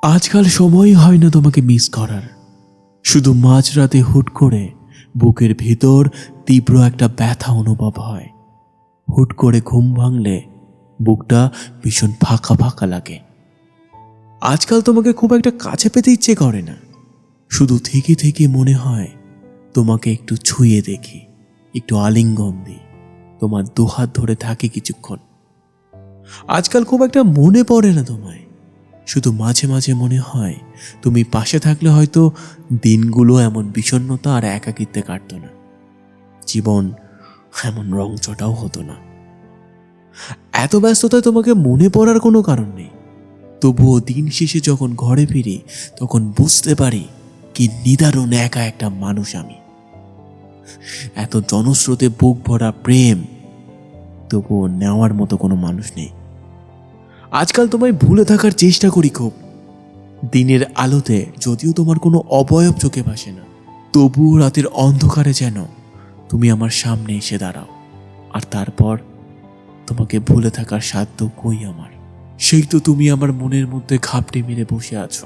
আজকাল সময়ই হয় না তোমাকে মিস করার। শুধু মাঝরাতে হুট করে বুকের ভিতর তীব্র একটা ব্যথা অনুভব হয়। হুট করে ঘুম ভাঙলে বুকটা ভীষণ ফাঁকা ফাঁকা লাগে। আজকাল তোমাকে খুব একটা কাছে পেতে ইচ্ছে করে না, শুধু থেকে থেকে মনে হয় তোমাকে একটু ছুঁয়ে দেখি, একটু আলিঙ্গন দিই, তোমার দুহাত ধরে থাকি কিছুক্ষণ। আজকাল খুব একটা মনে পড়ে না তোমায়, শুধু মাঝে মাঝে মনে হয় তুমি পাশে থাকলে হয়তো দিনগুলো এমন বিষণ্ণতা আর একাকিত্বে কাটতো না, জীবন এমন রংচটাও হতো না। এত ব্যস্ততায় তোমাকে মনে পড়ার কোনো কারণ নেই, তবুও দিন শেষে যখন ঘরে ফিরি তখন বুঝতে পারি কি নিদারুণ একা একটা মানুষ আমি। এত জনস্রোতে বুক ভরা প্রেম, তবুও নেওয়ার মতো কোনো মানুষ নেই। আজকাল তোমায় ভুলে থাকার চেষ্টা করি খুব। দিনের আলোতে যদিও তোমার কোনো অবয়ব চোখে ভাসে না, তবুও রাতের অন্ধকারে যেন তুমি আমার সামনে এসে দাঁড়াও। আর তারপর তোমাকে ভুলে থাকার সাধ্য কই আমার? সেই তো তুমি আমার মনের মধ্যে ঘাপটি মেরে বসে আছো।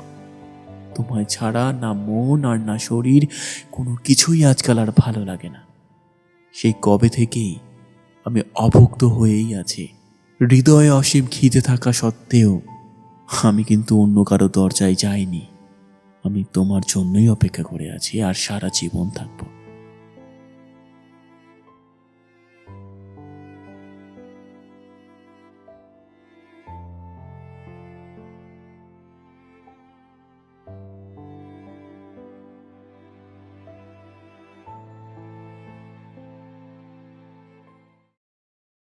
তোমায় ছাড়া না মন আর না শরীর, কোনো কিছুই আজকাল আর ভালো লাগে না। সেই কবে থেকেই আমি অভুক্ত হয়েই আছি। হৃদয়ে অসীম খিদে থাকা সত্ত্বেও আমি কিন্তু অন্য কারো দরজায় যাইনি। আমি তোমার জন্যই অপেক্ষা করে আছি আর সারা জীবন থাকবো।